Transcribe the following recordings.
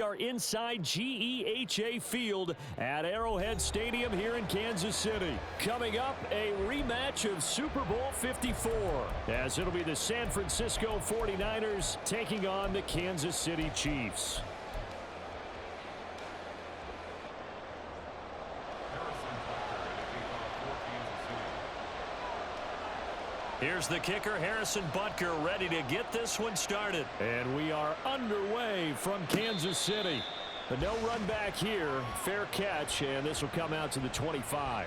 Are inside GEHA Field at Arrowhead Stadium here in Kansas City. Coming up, a rematch of Super Bowl 54, as it'll be the San Francisco 49ers taking on the Kansas City Chiefs. Here's the kicker, Harrison Butker, ready to get this one started. And we are underway from Kansas City. But no run back here. Fair catch, and this will come out to the 25.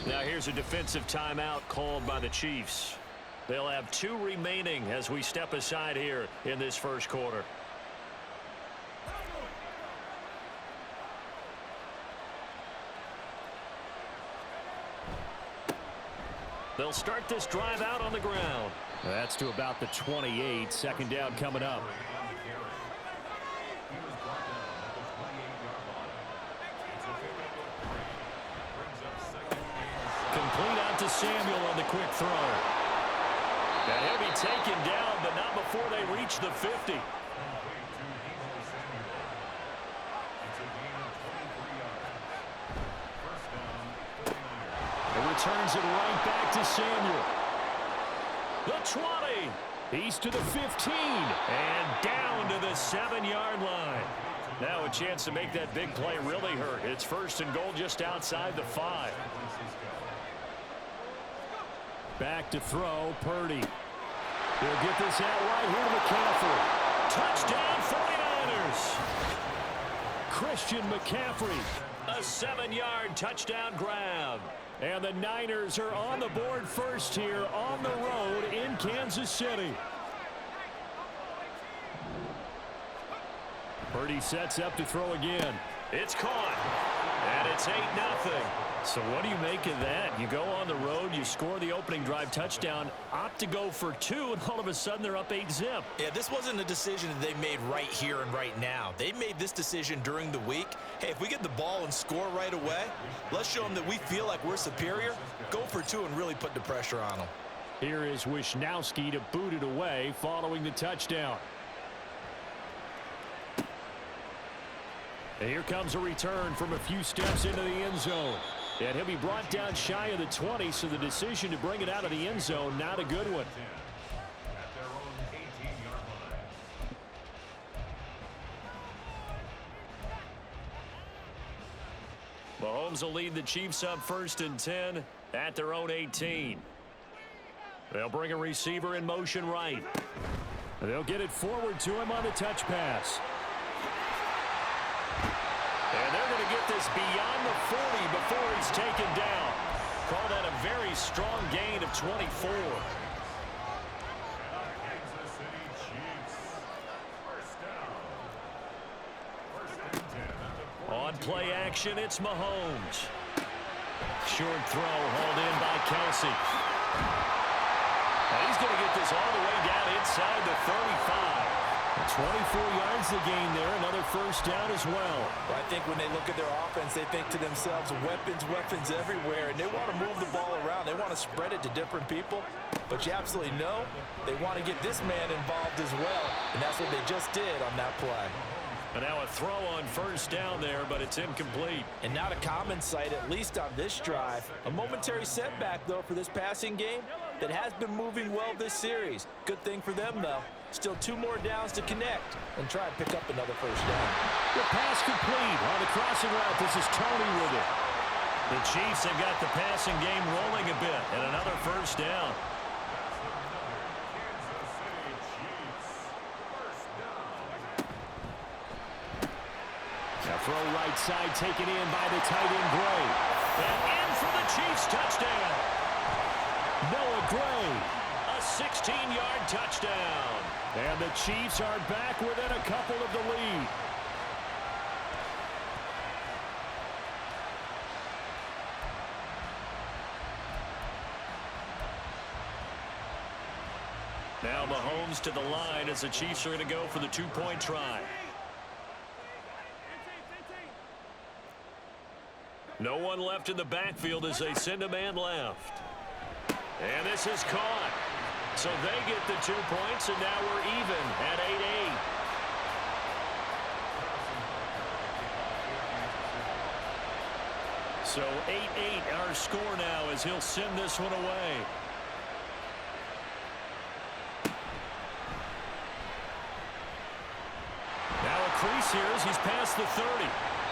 Now here's a defensive timeout called by the Chiefs. They'll have 2 remaining as we step aside here in this first quarter. They'll start this drive out on the ground. That's to about the 28. Second down coming up. Complete out to Samuel on the quick throw. And he'll be taken down, but not before they reach the 50. Turns it right back to Samuel. The 20. He's to the 15. And down to the 7-yard line. Now a chance to make that big play really hurt. It's first and goal just outside the 5. Back to throw, Purdy. He'll get this out right here to McCaffrey. Touchdown 49ers. Christian McCaffrey. A 7-yard touchdown grab. And the Niners are on the board first here on the road in Kansas City. Purdy sets up to throw again. It's caught. And it's 8-0. So what do you make of that? You go on the road, you score the opening drive touchdown, opt to go for 2, and all of a sudden they're up 8-zip. Yeah, this wasn't a decision that they made right here and right now. They made this decision during the week. Hey, if we get the ball and score right away, let's show them that we feel like we're superior. Go for 2 and really put the pressure on them. Here is Wisnowski to boot it away following the touchdown. And here comes a return from a few steps into the end zone. And he'll be brought down shy of the 20, so the decision to bring it out of the end zone, not a good one. Mahomes will lead the Chiefs up first and 10 at their own 18. They'll bring a receiver in motion right. They'll get it forward to him on the touch pass. And they're going to get this beyond the 40 before he's taken down. Call that a very strong gain of 24. On play action, it's Mahomes. Short throw hauled in by Kelsey. And he's going to get this all the way down inside the 35. 24 yards to gain there, another first down as well. I think when they look at their offense, they think to themselves, weapons everywhere, and they want to move the ball around. They want to spread it to different people, but you absolutely know they want to get this man involved as well, and that's what they just did on that play. And now a throw on first down there, but it's incomplete. And not a common sight, at least on this drive. A momentary setback, though, for this passing game that has been moving well this series. Good thing for them, though. Still 2 more downs to connect and try and pick up another first down. The pass complete on the crossing route. This is Tony with it. The Chiefs have got the passing game rolling a bit, and another first down. Now throw right side taken in by the tight end Gray. And in for the Chiefs touchdown. Noah Gray, a 16-yard touchdown. And the Chiefs are back within a couple of the lead. Now Mahomes to the line as the Chiefs are going to go for the 2-point try. No one left in the backfield as they send a man left. And this is caught. So they get the 2 points, and now we're even at 8-8. So 8-8 our score now as he'll send this one away. Now a crease here as he's past the 30.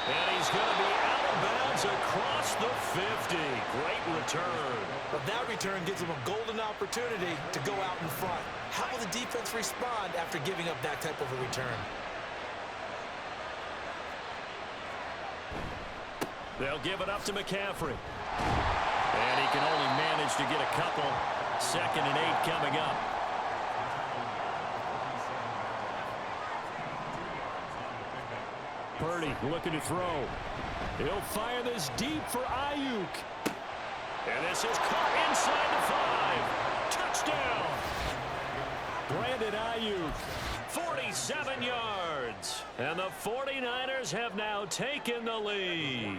And he's going to be out of bounds across the 50. Great return. But that return gives him a golden opportunity to go out in front. How will the defense respond after giving up that type of a return? They'll give it up to McCaffrey. And he can only manage to get a couple. 2nd and 8 coming up. Purdy looking to throw. He'll fire this deep for Ayuk. And this is caught inside the 5. Touchdown. Brandon Ayuk, 47 yards. And the 49ers have now taken the lead.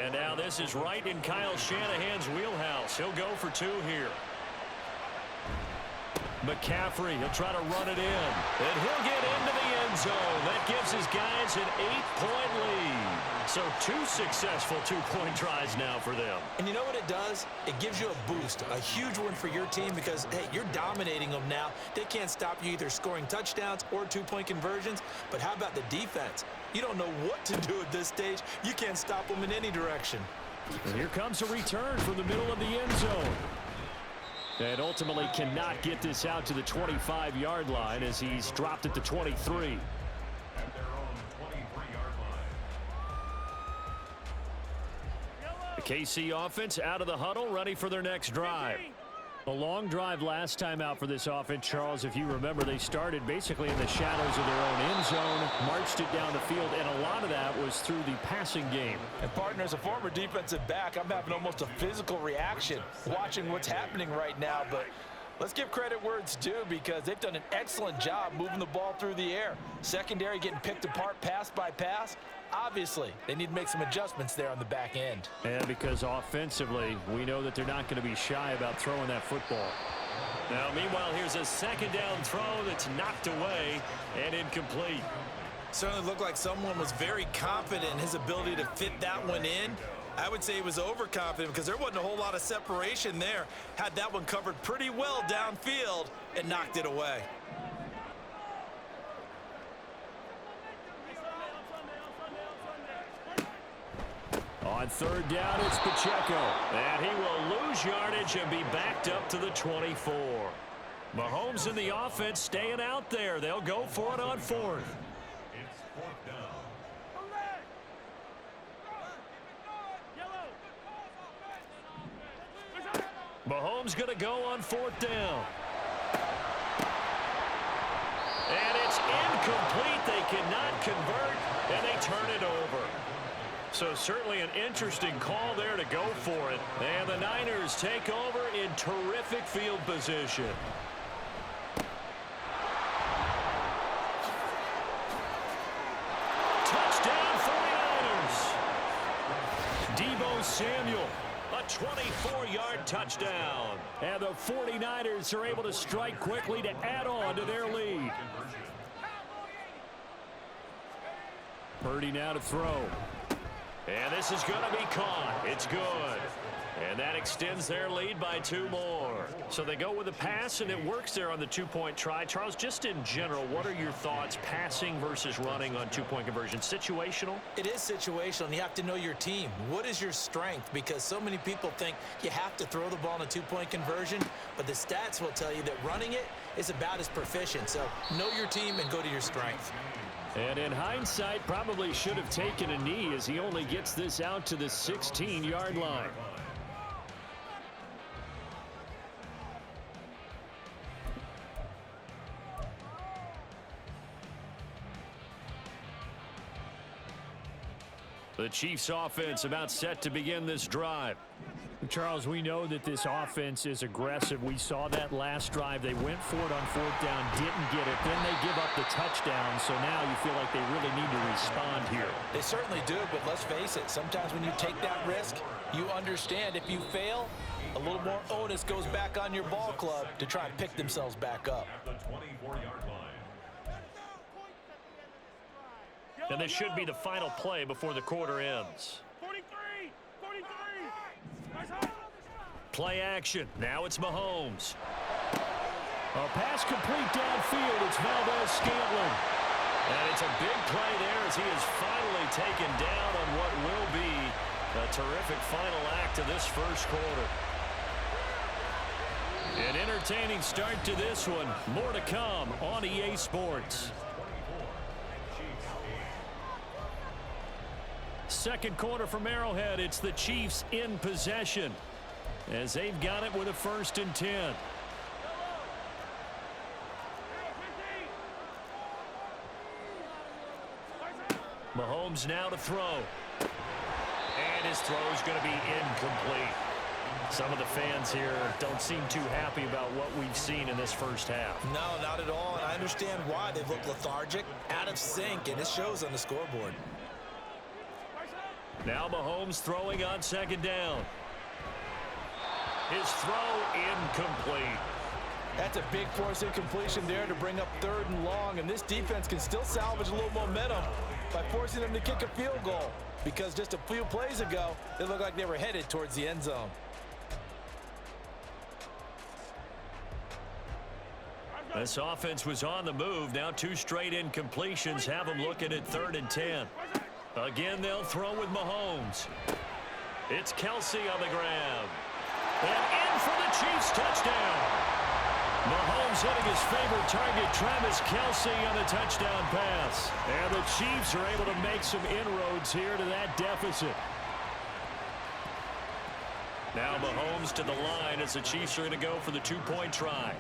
And now this is right in Kyle Shanahan's wheelhouse. He'll go for 2 here. McCaffrey, he'll try to run it in. And he'll get into the end zone. That gives his guys an 8-point lead. So 2 successful 2-point tries now for them. And you know what it does? It gives you a boost, a huge one for your team because, hey, you're dominating them now. They can't stop you either scoring touchdowns or 2-point conversions. But how about the defense? You don't know what to do at this stage. You can't stop them in any direction. And here comes a return from the middle of the end zone. And ultimately cannot get this out to the 25-yard line as he's dropped at the 23. The KC offense out of the huddle, ready for their next drive. A long drive last time out for this offense, Charles. If you remember, they started basically in the shadows of their own end zone, marched it down the field, and a lot of that was through the passing game. And partner, as a former defensive back, I'm having almost a physical reaction watching what's happening right now. But let's give credit where it's due because they've done an excellent job moving the ball through the air. Secondary getting picked apart pass by pass. Obviously, they need to make some adjustments there on the back end. And because offensively, we know that they're not going to be shy about throwing that football. Now, meanwhile, here's a 2nd down throw that's knocked away and incomplete. Certainly looked like someone was very confident in his ability to fit that one in. I would say he was overconfident because there wasn't a whole lot of separation there. Had that one covered pretty well downfield and knocked it away. On 3rd down, it's Pacheco. And he will lose yardage and be backed up to the 24. Mahomes and the offense staying out there. They'll go for it on 4th. Mahomes going to go on 4th down. And it's incomplete. They cannot convert, and they turn it over. So certainly an interesting call there to go for it. And the Niners take over in terrific field position. Touchdown 49ers. Deebo Samuel, a 24-yard touchdown. And the 49ers are able to strike quickly to add on to their lead. Purdy now to throw. And this is going to be caught. It's good. And that extends their lead by 2 more. So they go with a pass, and it works there on the 2-point try. Charles, just in general, what are your thoughts passing versus running on 2-point conversion? Situational? It is situational, and you have to know your team. What is your strength? Because so many people think you have to throw the ball in a 2-point conversion, but the stats will tell you that running it is about as proficient. So know your team and go to your strength. And in hindsight, probably should have taken a knee as he only gets this out to the 16-yard line. The Chiefs offense about set to begin this drive. Charles, we know that this offense is aggressive. We saw that last drive. They went for it on 4th down, didn't get it. Then they give up the touchdown. So now you feel like they really need to respond here. They certainly do, but let's face it. Sometimes when you take that risk, you understand if you fail, A little more onus goes back on your ball club to try and pick themselves back up. And this should be the final play before the quarter ends. 43! Play action. Now it's Mahomes. A pass complete downfield. It's Valdez-Scantling. And it's a big play there as he is finally taken down on what will be a terrific final act of this first quarter. An entertaining start to this one. More to come on EA Sports. Second quarter from Arrowhead. It's the Chiefs in possession as they've got it with a 1st and 10. Mahomes now to throw. And his throw is going to be incomplete. Some of the fans here don't seem too happy about what we've seen in this first half. No, not at all, and I understand why. They've looked lethargic, out of sync, and it shows on the scoreboard. Now Mahomes throwing on 2nd down. His throw incomplete. That's a big force incompletion there to bring up 3rd and long, and this defense can still salvage a little momentum by forcing them to kick a field goal, because just a few plays ago, they looked like they were headed towards the end zone. This offense was on the move. Now 2 straight incompletions have them looking at 3rd and 10. Again, they'll throw with Mahomes. It's Kelsey on the grab. And in for the Chiefs touchdown. Mahomes hitting his favorite target, Travis Kelsey, on the touchdown pass. And the Chiefs are able to make some inroads here to that deficit. Now Mahomes to the line as the Chiefs are going to go for the 2-point try.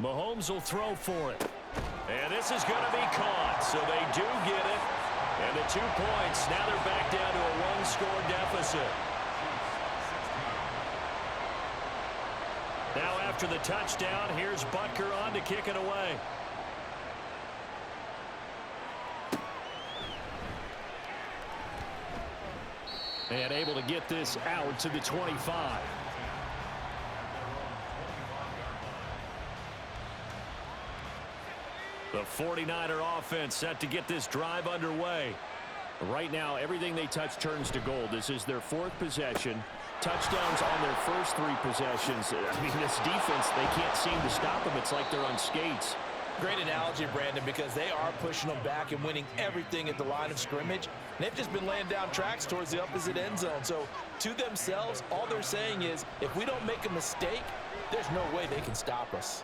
Mahomes will throw for it. And this is going to be caught, so they do get it. And the 2 points, now they're back down to a 1-score deficit. Now after the touchdown, here's Butker on to kick it away. And able to get this out to the 25. The 49er offense set to get this drive underway. Right now, everything they touch turns to gold. This is their 4th possession. Touchdowns on their first 3 possessions. I mean, this defense, they can't seem to stop them. It's like they're on skates. Great analogy, Brandon, because they are pushing them back and winning everything at the line of scrimmage. And they've just been laying down tracks towards the opposite end zone. So, to themselves, all they're saying is, if we don't make a mistake, there's no way they can stop us.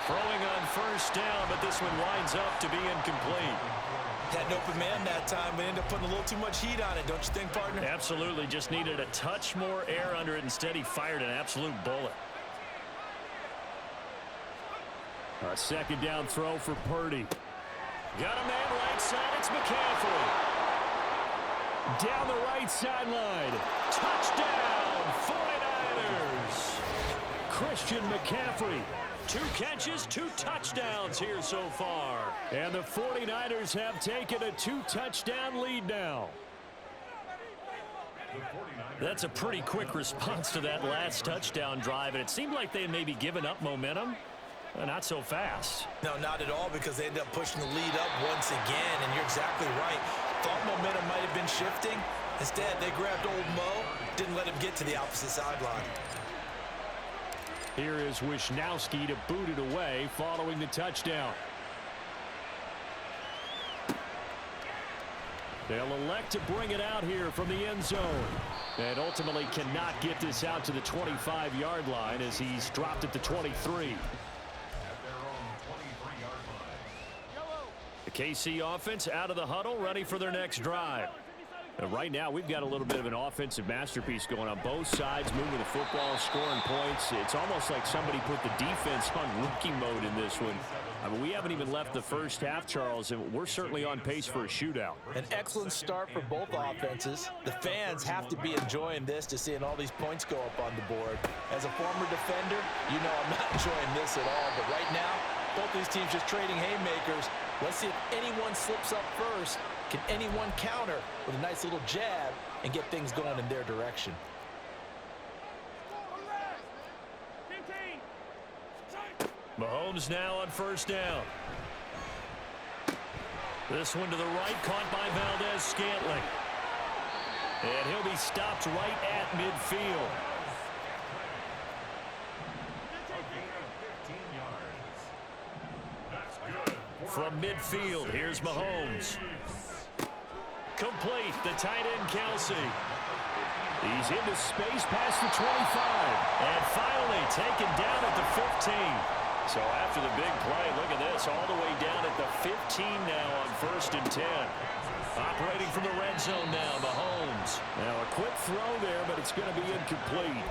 Throwing on 1st down, but this one winds up to be incomplete. Had an open man that time, but ended up putting a little too much heat on it, don't you think, partner? Absolutely. Just needed a touch more air under it. Instead, he fired an absolute bullet. A 2nd down throw for Purdy. Got a man right side. It's McCaffrey. Down the right sideline. Touchdown, 49ers. Christian McCaffrey. 2 catches, 2 touchdowns here so far. And the 49ers have taken a 2-touchdown lead now. That's a pretty quick response to that last touchdown drive, and it seemed like they had maybe given up momentum. Not so fast. No, not at all, because they ended up pushing the lead up once again, and you're exactly right. Thought momentum might have been shifting. Instead, they grabbed old Mo, didn't let him get to the opposite sideline. Here is Wisnowski to boot it away following the touchdown. They'll elect to bring it out here from the end zone. And ultimately cannot get this out to the 25-yard line as he's dropped it to 23. The KC offense out of the huddle, ready for their next drive. And right now, we've got a little bit of an offensive masterpiece going on both sides, moving the football, scoring points. It's almost like somebody put the defense on rookie mode in this one. I mean, we haven't even left the first half, Charles, and we're certainly on pace for a shootout. An excellent start for both offenses. The fans have to be enjoying this to seeing all these points go up on the board. As a former defender, you know I'm not enjoying this at all. But right now, both these teams just trading haymakers. Let's see if anyone slips up first. Can anyone counter with a nice little jab and get things going in their direction. Mahomes now on first down. This one to the right, caught by Valdez-Scantling. And he'll be stopped right at midfield. From midfield, here's Mahomes. Complete, the tight end Kelsey. He's into space past the 25. And finally taken down at the 15. So after the big play, look at this, all the way down at the 15 now on 1st and 10. Operating from the red zone now, Mahomes. Now a quick throw there, but it's going to be incomplete.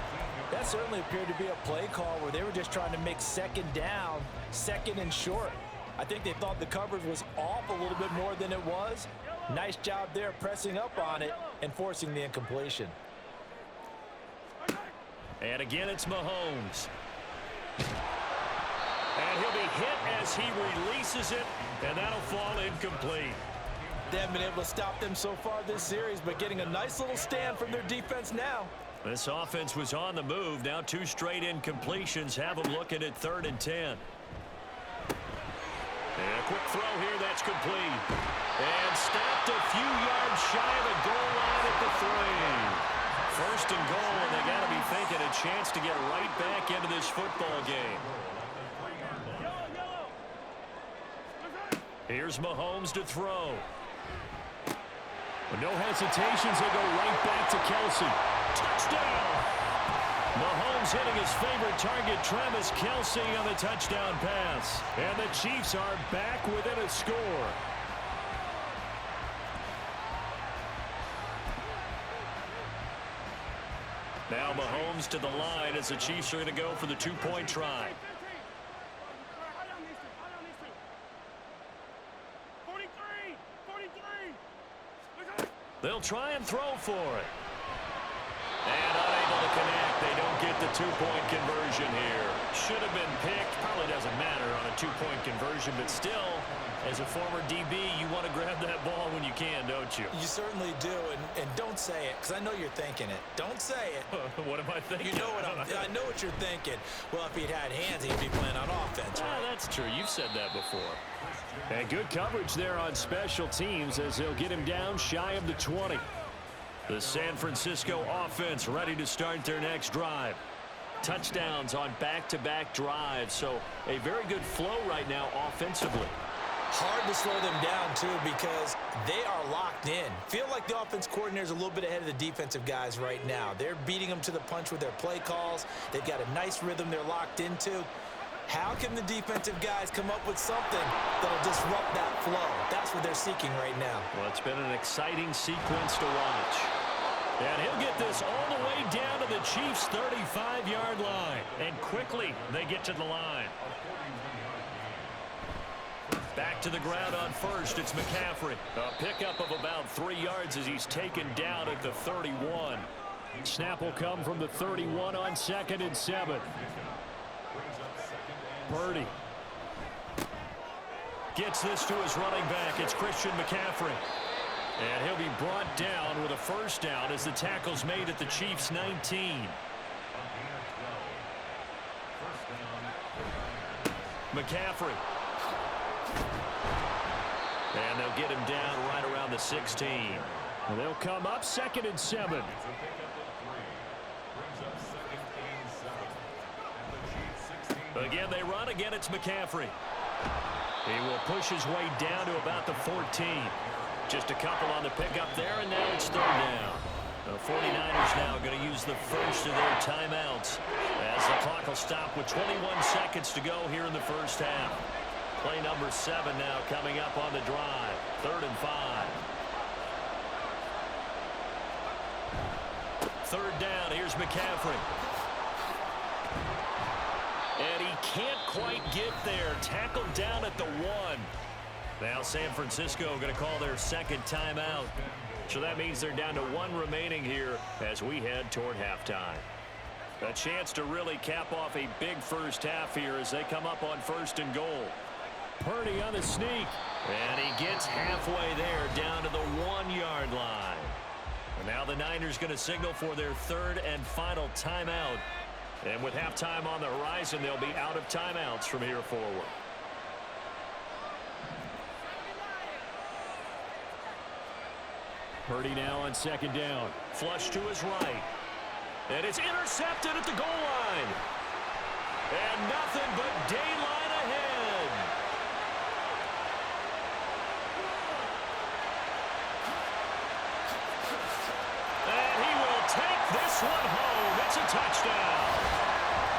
That certainly appeared to be a play call where they were just trying to make second down, second and short. I think they thought the coverage was off a little bit more than it was. Nice job there pressing up on it and forcing the incompletion. And again, it's Mahomes. And he'll be hit as he releases it, and that'll fall incomplete. They haven't been able to stop them so far this series, but getting a nice little stand from their defense now. This offense was on the move. Now 2 straight incompletions have them looking at 3rd and 10. And a quick throw here, that's complete. And stopped a few yards shy of the goal line at the 3. 1st and goal, and they got to be thinking a chance to get right back into this football game. Here's Mahomes to throw. With no hesitations, they go right back to Kelsey. Touchdown! Mahomes hitting his favorite target, Travis Kelsey, on the touchdown pass. And the Chiefs are back within a score. Now Mahomes to the line as the Chiefs are going to go for the 2-point try. They'll try and throw for it. And unable to connect. They don't get the 2-point conversion here. Should have been picked. Probably doesn't matter on a 2-point conversion, but still, as a former DB, you want to grab that ball when you can, don't you? You certainly do, and don't say it, because I know you're thinking it. Don't say it. What am I thinking? You know what I know what you're thinking. Well, if he'd had hands, he'd be playing on offense, right? That's true. You've said that before. And good coverage there on special teams as they'll get him down shy of the 20. The San Francisco offense ready to start their next drive. Touchdowns on back-to-back drives, so a very good flow right now offensively. Hard to slow them down, too, because they are locked in. Feel like the offense coordinator is a little bit ahead of the defensive guys right now. They're beating them to the punch with their play calls. They've got a nice rhythm they're locked into. How can the defensive guys come up with something that'll disrupt that flow? That's what they're seeking right now. Well, it's been an exciting sequence to watch. And he'll get this all the way down to the Chiefs' 35-yard line. And quickly, they get to the line. Back to the ground on first, it's McCaffrey. A pickup of about 3 yards as he's taken down at the 31. Snap will come from the 31 on 2nd and 7. Purdy gets this to his running back. It's Christian McCaffrey. And he'll be brought down with a first down as the tackle's made at the Chiefs' 19. McCaffrey. And they'll get him down right around the 16. And they'll come up 2nd and 7. Again, they run. Again, it's McCaffrey. He will push his way down to about the 14. Just a couple on the pickup there, and now it's 3rd down. The 49ers now going to use the first of their timeouts as the clock will stop with 21 seconds to go here in the first half. Play number 7 now coming up on the drive. 3rd and 5. 3rd down. Here's McCaffrey. And he can't quite get there. Tackled down at the 1. Now San Francisco going to call their 2nd timeout. So that means they're down to 1 remaining here as we head toward halftime. A chance to really cap off a big first half here as they come up on 1st and goal. Purdy on the sneak. And he gets halfway there down to the 1-yard line. And now the Niners going to signal for their third and final timeout. And with halftime on the horizon, they'll be out of timeouts from here forward. Purdy now on second down. Flush to his right. And it's intercepted at the goal line. And nothing but daylight ahead. And he will take this one home. It's a touchdown.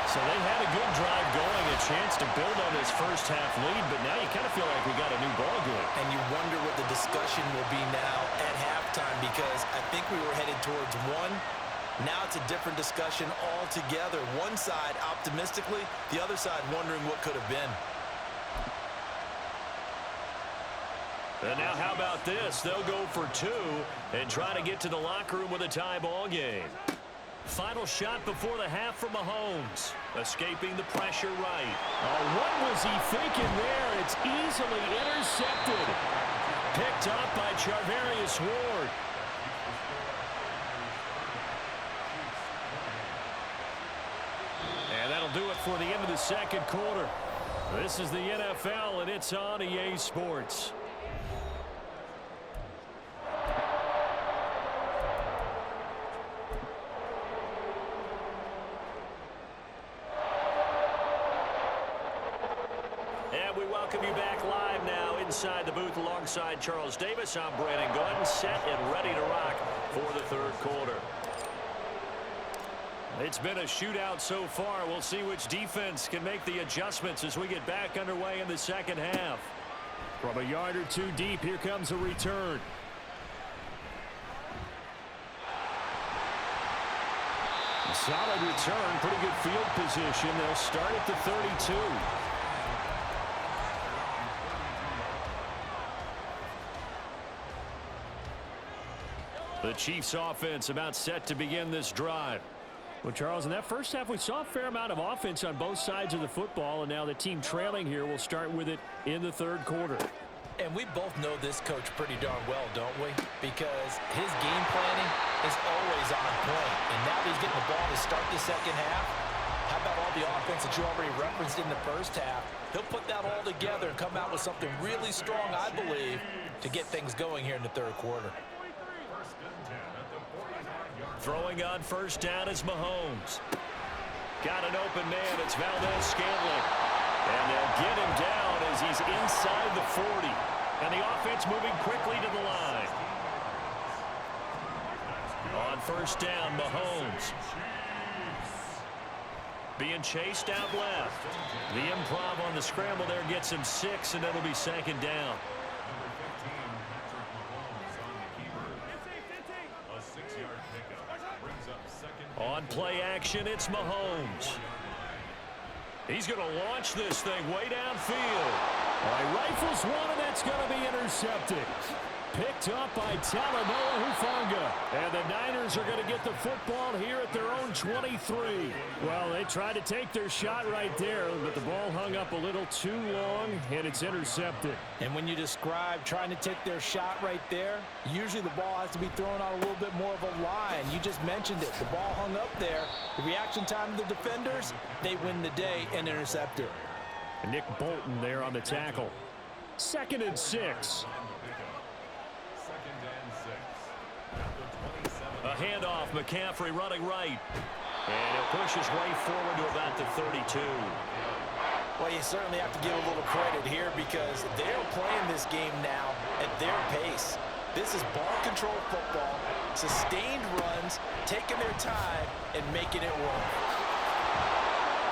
So they had a good drive going, a chance to build on his first half lead, but now you kind of feel like we got a new ball game. And you wonder what the discussion will be now at halftime, because I think we were headed towards one. Now it's a different discussion altogether. One side optimistically, the other side wondering what could have been. And now how about this? They'll go for two and try to get to the locker room with a tie ball game. Final shot before the half from Mahomes. Escaping the pressure right. Oh, what was he thinking there? It's easily intercepted. Picked up by Charvarius Ward. And that'll do it for the end of the second quarter. This is the NFL, and it's on EA Sports. Welcome you back live now inside the booth alongside Charles Davis. I'm Brandon Gordon, set and ready to rock for the third quarter. It's been a shootout so far. We'll see which defense can make the adjustments as we get back underway in the second half. From a yard or two deep, here comes a return. Solid return, pretty good field position. They'll start at the 32. The Chiefs offense about set to begin this drive. Well, Charles, in that first half, we saw a fair amount of offense on both sides of the football, and now the team trailing here will start with it in the third quarter. And we both know this coach pretty darn well, don't we? Because his game planning is always on point. And now that he's getting the ball to start the second half, how about all the offense that you already referenced in the first half? He'll put that all together and come out with something really strong, I believe, to get things going here in the third quarter. Throwing on first down is Mahomes. Got an open man. It's Valdez-Scantling. And they'll get him down as he's inside the 40. And the offense moving quickly to the line. On first down, Mahomes. Being chased out left. The improv on the scramble there gets him 6, and it'll be second down. On play action, it's Mahomes. He's going to launch this thing way downfield. He rifles one, and that's going to be intercepted. Picked up by Talanoa Hufanga. And the Niners are going to get the football here at their own 23. Well, they tried to take their shot right there, but the ball hung up a little too long, and it's intercepted. And when you describe trying to take their shot right there, usually the ball has to be thrown on a little bit more of a line. You just mentioned it. The ball hung up there. The reaction time of the defenders, they win the day and intercept it. And Nick Bolton there on the tackle. 2nd and 6. A handoff, McCaffrey running right. And he'll push his way forward to about the 32. Well, you certainly have to give a little credit here because they're playing this game now at their pace. This is ball control football, sustained runs, taking their time, and making it work.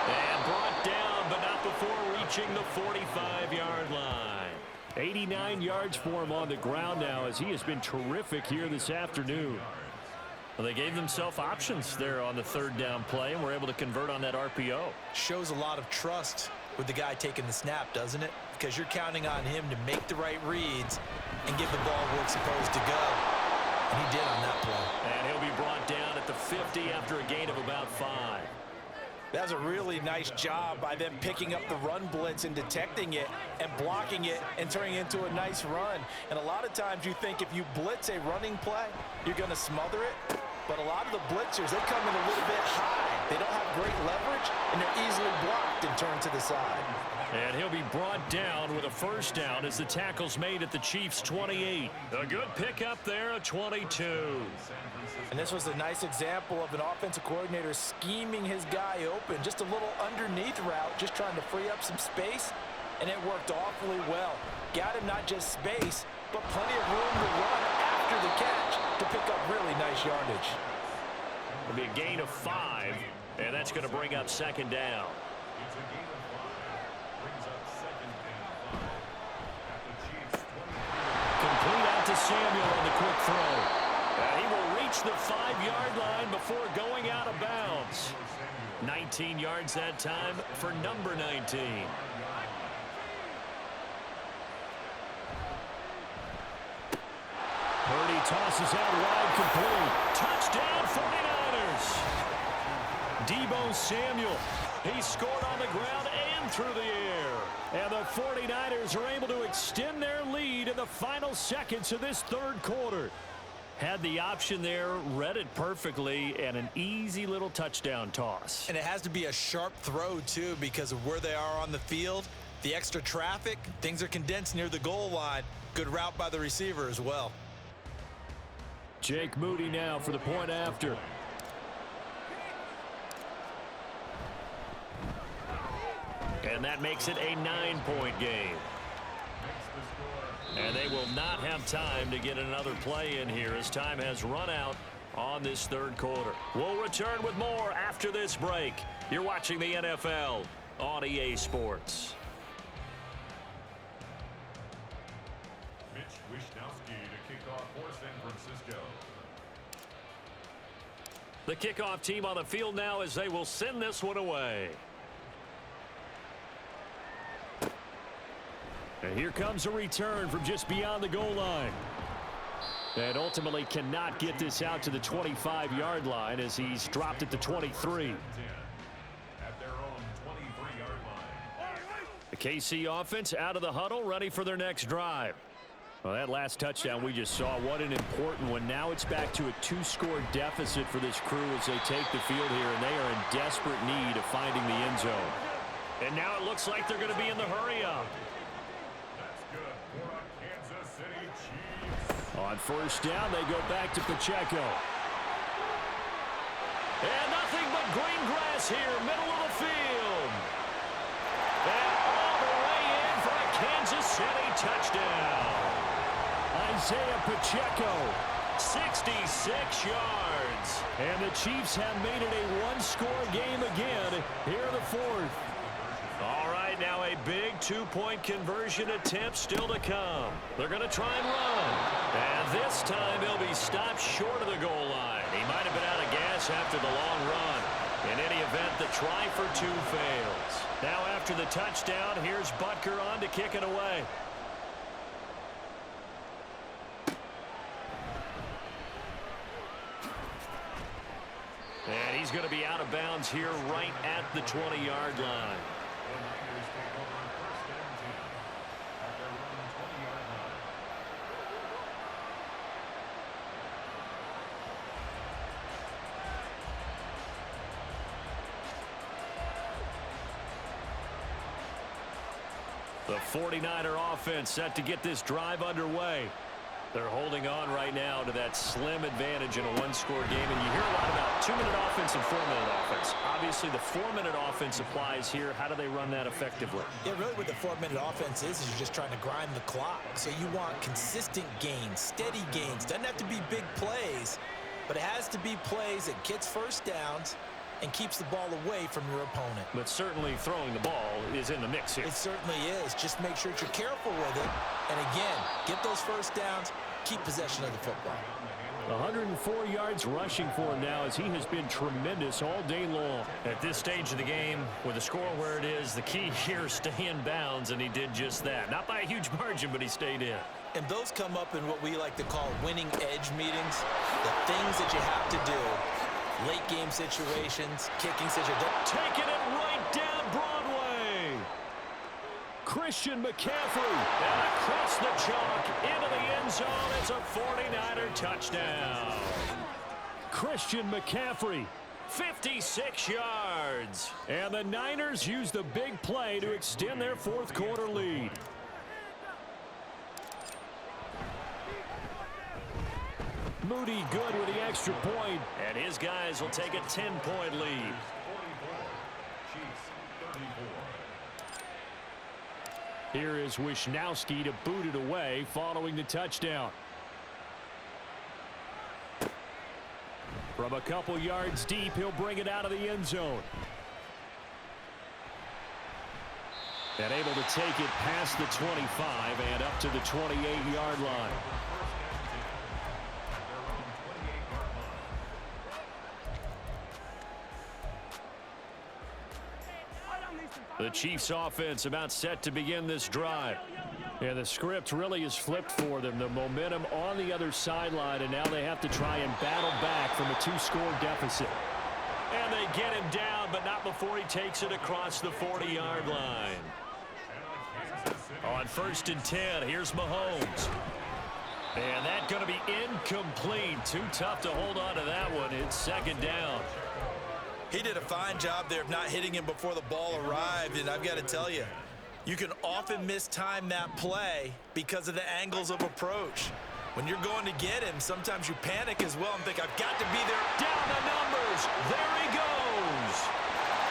And brought down, but not before reaching the 45-yard line. 89 yards for him on the ground now as he has been terrific here this afternoon. Well, they gave themselves options there on the third down play and were able to convert on that RPO. Shows a lot of trust with the guy taking the snap, doesn't it? Because you're counting on him to make the right reads and get the ball where it's supposed to go. And he did on that play. And he'll be brought down at the 50 after a gain of about 5. That's a really nice job by them picking up the run blitz and detecting it and blocking it and turning it into a nice run. And a lot of times you think if you blitz a running play, you're going to smother it. But a lot of the blitzers, they come in a little bit high. They don't have great leverage, and they're easily blocked and turned to the side. And he'll be brought down with a first down as the tackle's made at the Chiefs' 28. A good pickup there, a 22. And this was a nice example of an offensive coordinator scheming his guy open. Just a little underneath route, just trying to free up some space, and it worked awfully well. Got him not just space, but plenty of room to run after the catch to pick up really nice yardage. It'll be a gain of 5, and that's going to bring up second down. Complete out to Samuel on the quick throw. He will reach the 5-yard line before going out of bounds. 19 yards that time for number 19. Purdy tosses out wide, complete. Touchdown 49ers. Deebo Samuel. He scored on the ground and through the air. And the 49ers are able to extend their lead in the final seconds of this third quarter. Had the option there, read it perfectly, and an easy little touchdown toss. And it has to be a sharp throw, too, because of where they are on the field. The extra traffic, things are condensed near the goal line. Good route by the receiver as well. Jake Moody now for the point after. And that makes it a 9-point game. And they will not have time to get another play in here as time has run out on this third quarter. We'll return with more after this break. You're watching the NFL on EA Sports. Mitch Wishnowsky to kick off for San Francisco. The kickoff team on the field now as they will send this one away. And here comes a return from just beyond the goal line. And ultimately cannot get this out to the 25-yard line as he's dropped it to 23. At their own 23-yard line. The KC offense out of the huddle, ready for their next drive. Well, that last touchdown we just saw, what an important one. Now it's back to a 2-score deficit for this crew as they take the field here, and they are in desperate need of finding the end zone. And now it looks like they're going to be in the hurry-up. On first down, they go back to Pacheco. And nothing but green grass here, middle of the field. And all the way in for a Kansas City touchdown. Isaiah Pacheco, 66 yards. And the Chiefs have made it a one-score game again here in the fourth. All right, now a big 2-point conversion attempt still to come. They're going to try and run. And this time he'll be stopped short of the goal line. He might have been out of gas after the long run. In any event, the try for 2 fails. Now after the touchdown, here's Butker on to kick it away. And he's going to be out of bounds here right at the 20-yard line. The 49er offense set to get this drive underway. They're holding on right now to that slim advantage in a one-score game. And you hear a lot about 2-minute offense and 4-minute offense. Obviously, the 4-minute offense applies here. How do they run that effectively? Yeah, really what the 4-minute offense is you're just trying to grind the clock. So you want consistent gains, steady gains. Doesn't have to be big plays, but it has to be plays that gets first downs and keeps the ball away from your opponent. But certainly throwing the ball is in the mix here. It certainly is. Just make sure that you're careful with it. And again, get those first downs, keep possession of the football. 104 yards rushing for him now as he has been tremendous all day long. At this stage of the game, with the score where it is, the key here is stay in bounds, and he did just that. Not by a huge margin, but he stayed in. And those come up in what we like to call winning edge meetings. The things that you have to do late game situations, kicking situations. Taking it right down Broadway. Christian McCaffrey. And across the chalk into the end zone. It's a 49er touchdown. Christian McCaffrey, 56 yards. And the Niners use the big play to extend their fourth quarter lead. Moody good with the extra point. And his guys will take a 10-point lead. Here is Wisnowski to boot it away following the touchdown. From a couple yards deep, he'll bring it out of the end zone. And able to take it past the 25 and up to the 28-yard line. The Chiefs offense about set to begin this drive. And the script really is flipped for them. The momentum on the other sideline, and now they have to try and battle back from a 2-score deficit. And they get him down, but not before he takes it across the 40-yard line. On 1st and 10, here's Mahomes. And that's going to be incomplete. Too tough to hold on to that one. It's 2nd down. He did a fine job there of not hitting him before the ball arrived, and I've got to tell you, you can often mistime that play because of the angles of approach. When you're going to get him, sometimes you panic as well and think, I've got to be there. Down the numbers. There he goes.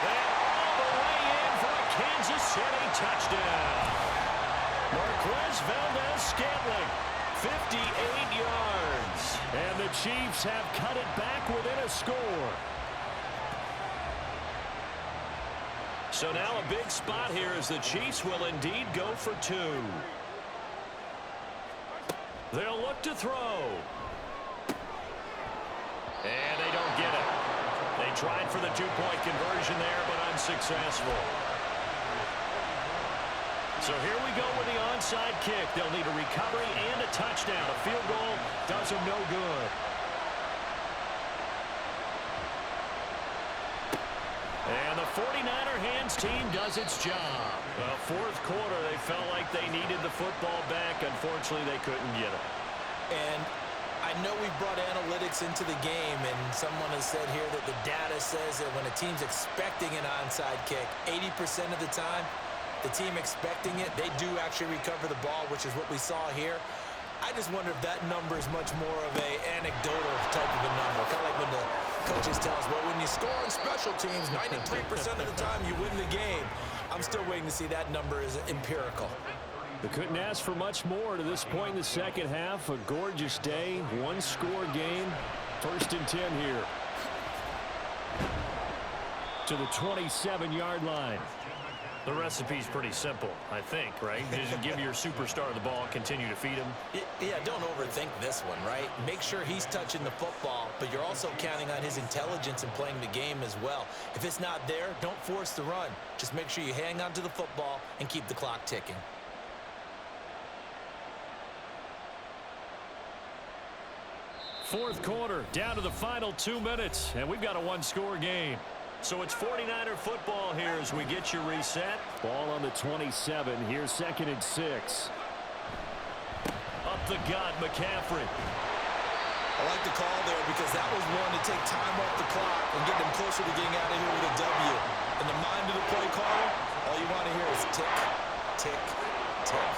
And all the way in for a Kansas City touchdown. Marquez Valdez-Scantling, 58 yards. And the Chiefs have cut it back within a score. So now a big spot here as the Chiefs will indeed go for 2. They'll look to throw. And they don't get it. They tried for the 2-point conversion there, but unsuccessful. So here we go with the onside kick. They'll need a recovery and a touchdown. A field goal does them no good. And the 49er hands team does its job. Fourth quarter, they felt like they needed the football back. Unfortunately, they couldn't get it. And I know we've brought analytics into the game, and someone has said here that the data says that when a team's expecting an onside kick, 80% of the time, the team expecting it, they do actually recover the ball, which is what we saw here. I just wonder if that number is much more of an anecdotal type of a number. Kind of like when the coaches tell us, well, when you score on special teams, 93% of the time you win the game. I'm still waiting to see that number is empirical. They couldn't ask for much more to this point in the second half. A gorgeous day, 1-score game. 1st and 10 here. To the 27-yard line. The recipe's pretty simple, I think, right? Just give your superstar the ball, continue to feed him. Yeah, don't overthink this one, right? Make sure he's touching the football, but you're also counting on his intelligence in playing the game as well. If it's not there, don't force the run. Just make sure you hang on to the football and keep the clock ticking. Fourth quarter, down to the final 2 minutes, and we've got a 1-score game. So it's 49er football here as we get you reset. Ball on the 27. Here's 2nd and 6. Up the gut, McCaffrey. I like the call there because that was one to take time off the clock and get them closer to getting out of here with a W. In the mind of the play caller, all you want to hear is tick, tick, tick.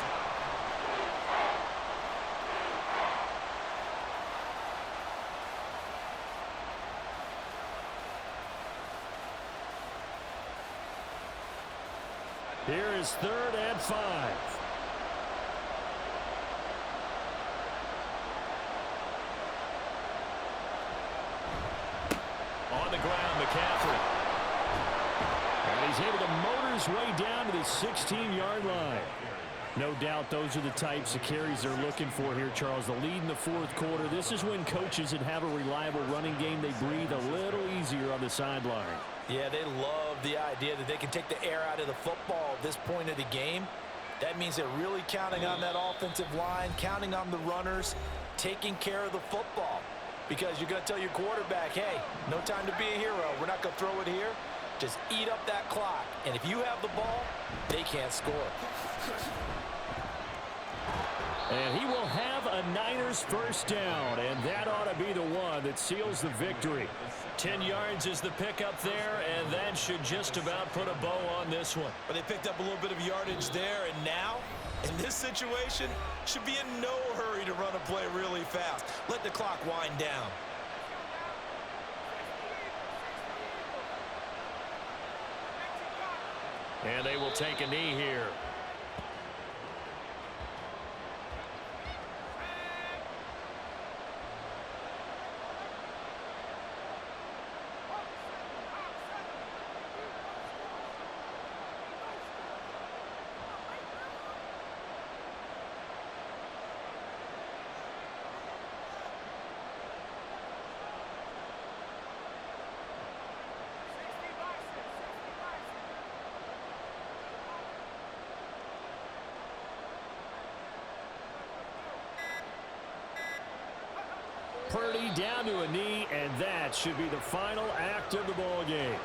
Here is 3rd and 5. On the ground, McCaffrey. And he's able to motor his way down to the 16-yard line. No doubt those are the types of carries they're looking for here, Charles. The lead in the fourth quarter. This is when coaches that have a reliable running game, they breathe a little easier on the sideline. Yeah, they love the idea that they can take the air out of the football at this point of the game. That means they're really counting on that offensive line, counting on the runners, taking care of the football. because you're going to tell your quarterback, hey, no time to be a hero. We're not going to throw it here. Just eat up that clock. And if you have the ball, they can't score. And he will have a Niners first down, and that ought to be the one that seals the victory. 10 yards is the pickup there, and that should just about put a bow on this one. But they picked up a little bit of yardage there, and now, in this situation, should be in no hurry to run a play really fast. Let the clock wind down. And they will take a knee here. Purdy down to a knee, and that should be the final act of the ball game.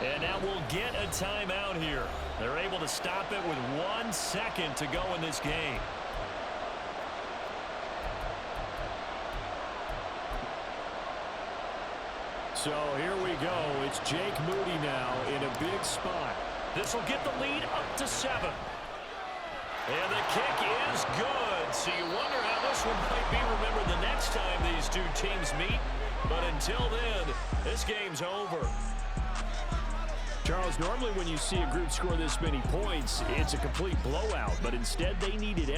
And now we'll get a timeout here. They're able to stop it with 1 second to go in this game. So here we go. It's Jake Moody now in a big spot. This will get the lead up to 7. And the kick is good. So you wonder how this one might be remembered the next time these two teams meet. But until then, this game's over. Charles, normally when you see a group score this many points, it's a complete blowout. But instead, they needed everything.